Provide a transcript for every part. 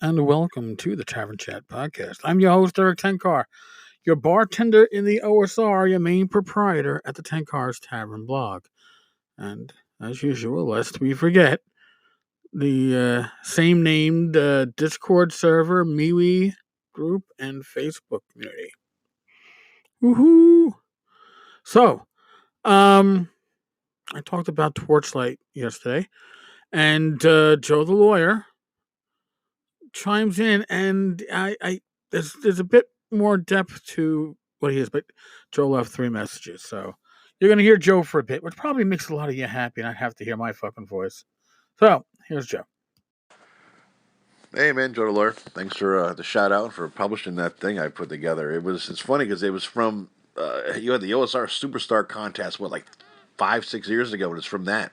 and welcome to the Tavern Chat Podcast. I'm your host, Eric Tenkar, your bartender in the OSR, your main proprietor at the Tenkar's Tavern blog. And as usual, lest we forget, the same named Discord server, MeWe group, and Facebook community. Woohoo! So, I talked about Torchlight yesterday, and JoeTheLawyer chimes in, and there's a bit more depth to what he is, but Joe left 3 messages, so you're gonna hear Joe for a bit, which probably makes a lot of you happy, and I have to hear my fucking voice. So here's Joe. Hey man, JoeTheLawyer. Thanks for the shout out for publishing that thing I put together. It's funny because it was from you had the OSR Superstar contest like 5-6 years ago, and it's from that.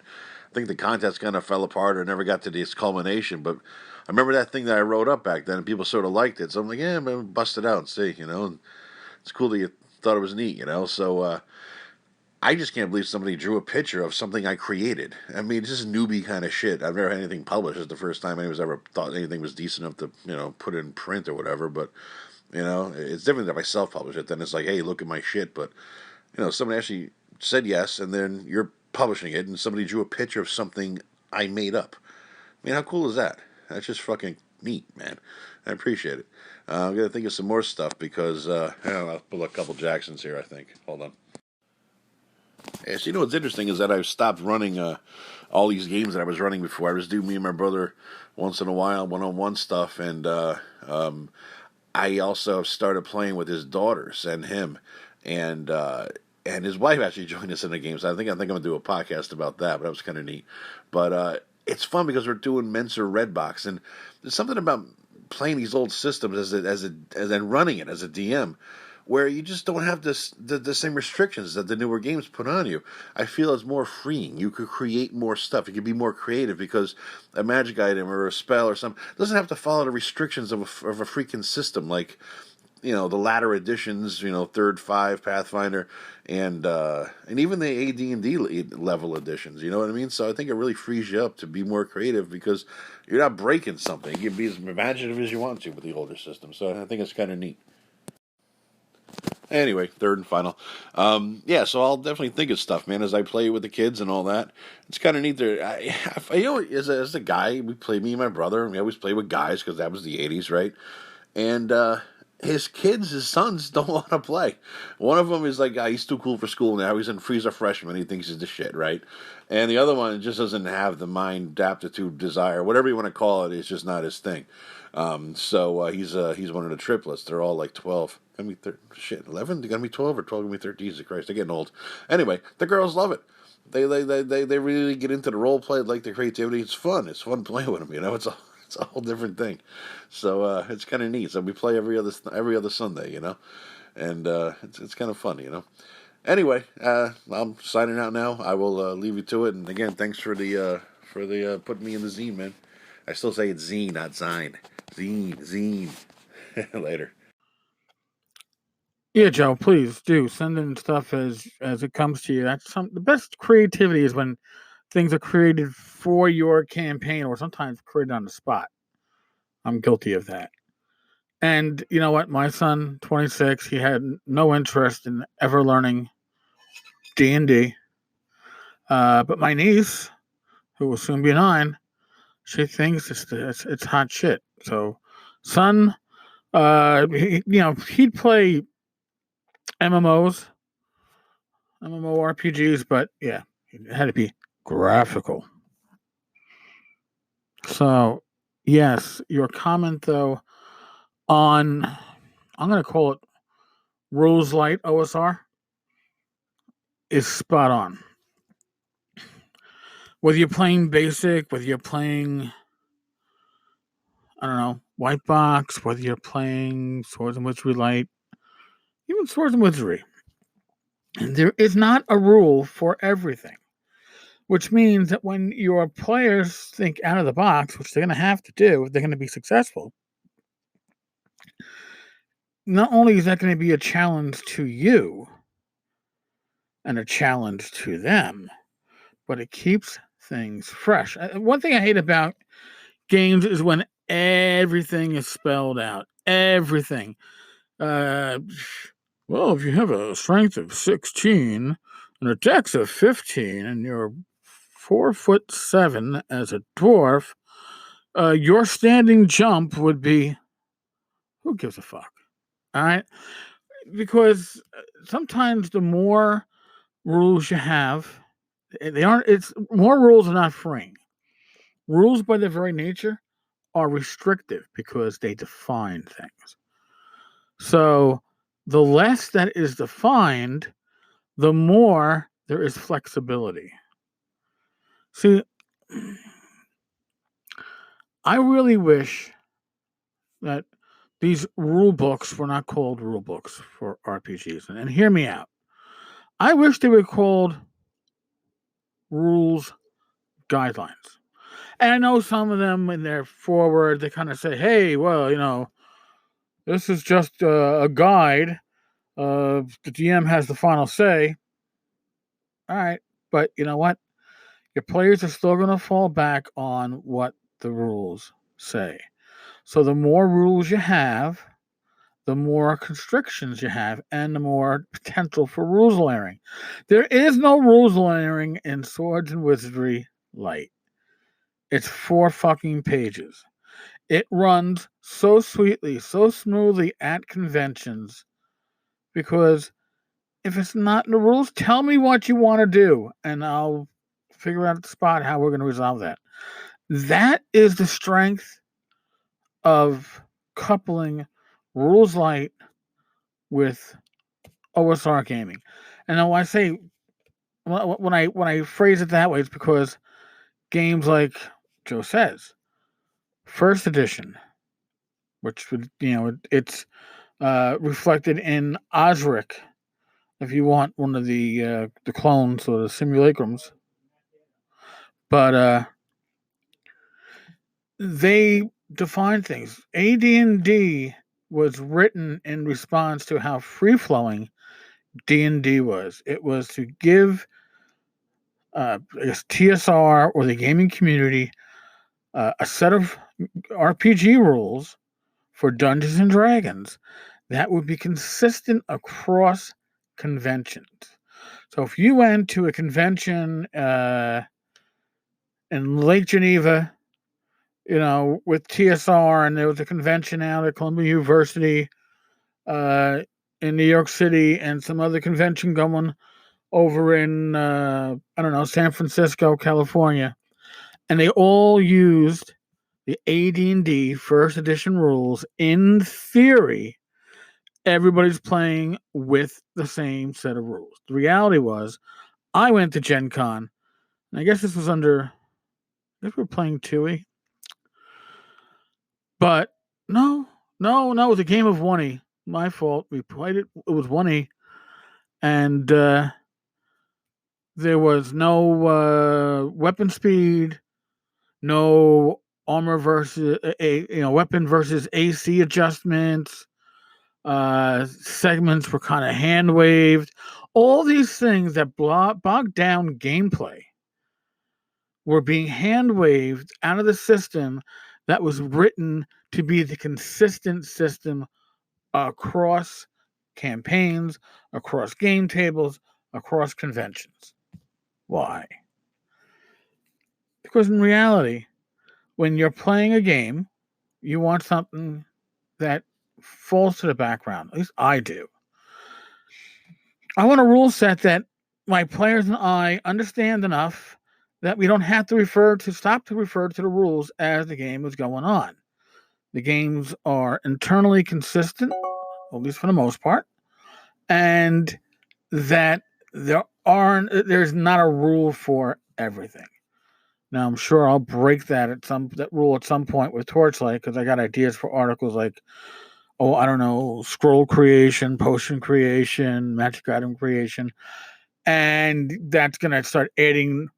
I think the contest kind of fell apart or never got to this culmination, but I remember that thing that I wrote up back then, and people sort of liked it. So I'm like, yeah, I'm gonna bust it out and see, And it's cool that you thought it was neat, So I just can't believe somebody drew a picture of something I created. I mean, it's just newbie kind of shit. I've never had anything published. It's the first time anyone's ever thought anything was decent enough to, put in print or whatever. But, it's different if I self-publish it. Then it's like, hey, look at my shit. But, somebody actually said yes, and then you're publishing it, and somebody drew a picture of something I made up. I mean, how cool is that? That's just fucking neat, man. I appreciate it. I'm going to think of some more stuff because, I'll pull a couple Jacksons here, I think. Hold on. Yeah, so what's interesting is that I've stopped running all these games that I was running before. I was doing me and my brother once in a while, one-on-one stuff, and I also have started playing with his daughters and him, and his wife actually joined us in the games. I think I'm gonna do a podcast about that, but that was kind of neat. But it's fun because we're doing Mensa Redbox, and there's something about playing these old systems and running it as a DM where you just don't have the same restrictions that the newer games put on you. I feel it's more freeing. You could create more stuff. You could be more creative because a magic item or a spell or something doesn't have to follow the restrictions of a freaking system like, the latter editions, Third 5, Pathfinder, and even the AD&D level editions, you know what I mean? So I think it really frees you up to be more creative because you're not breaking something. You can be as imaginative as you want to with the older system. So I think it's kind of neat. Anyway, third and final. So I'll definitely think of stuff, man, as I play with the kids and all that. It's kind of neat. As a guy, me and my brother, we always play with guys because that was the 80s, right? And his sons don't want to play. One of them is like, he's too cool for school now. He's a freshman. He thinks he's the shit, right? And the other one just doesn't have the mind, aptitude, desire, whatever you want to call it. It's just not his thing. So he's one of the triplets. They're all like 12. Gonna be 11. They're gonna be 12 or 12. Gonna be 13. Jesus Christ, they're getting old. Anyway, the girls love it. They really get into the role play, like the creativity. It's fun. It's fun playing with them. It's a whole different thing. So it's kind of neat. So we play every other Sunday. And it's kind of fun. Anyway, I'm signing out now. I will leave you to it. And again, thanks for the putting me in the zine, man. I still say it's zine, not zine. Zine. Later. Yeah, Joe, please do send in stuff as it comes to you. The best creativity is when things are created for your campaign or sometimes created on the spot. I'm guilty of that. And you know what? My son, 26, he had no interest in ever learning D&D. But my niece, who will soon be 9, she thinks it's hot shit. So, son, he'd play MMORPGs, but yeah, it had to be graphical. So, yes, your comment though on, I'm going to call it Rules Light OSR, is spot on. Whether you're playing Basic, whether you're playing, I don't know, White Box, whether you're playing Swords and Wizardry Light, even Swords and Wizardry, there is not a rule for everything. Which means that when your players think out of the box, which they're going to have to do if they're going to be successful, not only is that going to be a challenge to you and a challenge to them, but it keeps things fresh. One thing I hate about games is when everything is spelled out. Everything. Well, if you have a strength of 16 and a dex of 15 and you're 4'7" as a dwarf, your standing jump would be, who gives a fuck? All right? Because sometimes the more rules you have, it's more rules are not freeing. Rules by their very nature are restrictive because they define things. So the less that is defined, the more there is flexibility. See, I really wish that these rule books were not called rule books for RPGs. And hear me out. I wish they were called rules guidelines. And I know some of them in their foreword, they kind of say, hey, well, this is just a guide. The DM has the final say. All right. But you know what? Your players are still going to fall back on what the rules say. So the more rules you have, the more constrictions you have, and the more potential for rules layering. There is no rules layering in Swords and Wizardry Light. It's 4 fucking pages. It runs so sweetly, so smoothly at conventions because if it's not in the rules, tell me what you want to do, and I'll figure out the spot how we're going to resolve that. That is the strength of coupling rules light with OSR gaming. And now I say when I phrase it that way, it's because games like Joe says, first edition, which would it's reflected in Osric, if you want one of the clones or the simulacrums. But they define things. AD&D was written in response to how free-flowing D&D was. It was to give I guess TSR or the gaming community a set of RPG rules for Dungeons and Dragons that would be consistent across conventions. So if you went to a convention in Lake Geneva, with TSR, and there was a convention out at Columbia University in New York City, and some other convention going over in San Francisco, California, and they all used the AD&D first edition rules. In theory, everybody's playing with the same set of rules. The reality was, I went to Gen Con, and I guess this was I guess we were playing TUI. But no, it was a game of 1E. My fault. We played it. It was 1E. And there was no weapon speed, no armor versus weapon versus AC adjustments. Segments were kind of hand waved. All these things that bogged down gameplay were being hand waved out of the system that was written to be the consistent system across campaigns, across game tables, across conventions. Why? Because in reality, when you're playing a game, you want something that falls to the background. At least I do. I want a rule set that my players and I understand enough that we don't have to stop to refer to the rules as the game is going on. The games are internally consistent, at least for the most part, and that there's not a rule for everything. Now, I'm sure I'll break that rule at some point with Torchlight, because I got ideas for articles like, scroll creation, potion creation, magic item creation, and that's gonna start adding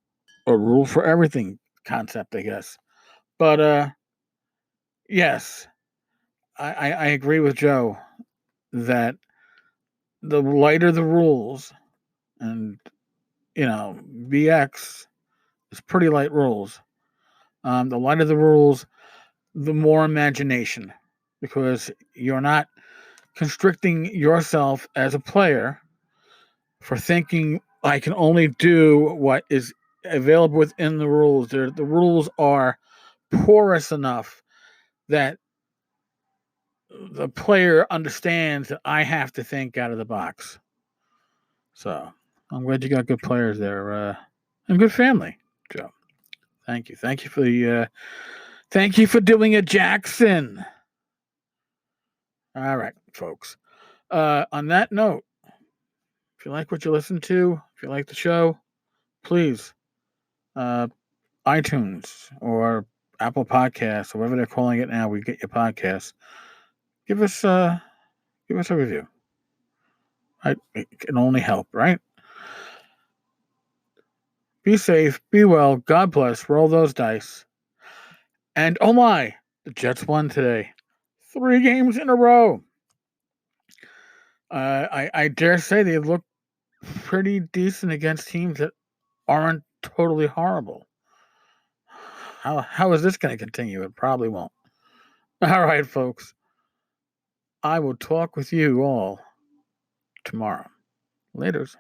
a rule for everything concept, I guess. But yes, I agree with Joe that the lighter the rules, and BX is pretty light rules. The lighter the rules, the more imagination, because you're not constricting yourself as a player for thinking I can only do what is available within the rules. The rules are porous enough that the player understands that I have to think out of the box. So I'm glad you got good players there, and good family, Joe. Thank you. Thank you for doing it, Jackson. All right, folks. On that note, if you like what you listen to, if you like the show, please, iTunes or Apple Podcasts, or whatever they're calling it now, we get your podcasts. Give us a review. It can only help, right? Be safe, be well, God bless, roll those dice. And oh my, the Jets won today. 3 games in a row. I dare say they look pretty decent against teams that aren't totally horrible. How is this going to continue? It probably won't. All right, folks. I will talk with you all tomorrow. Laters.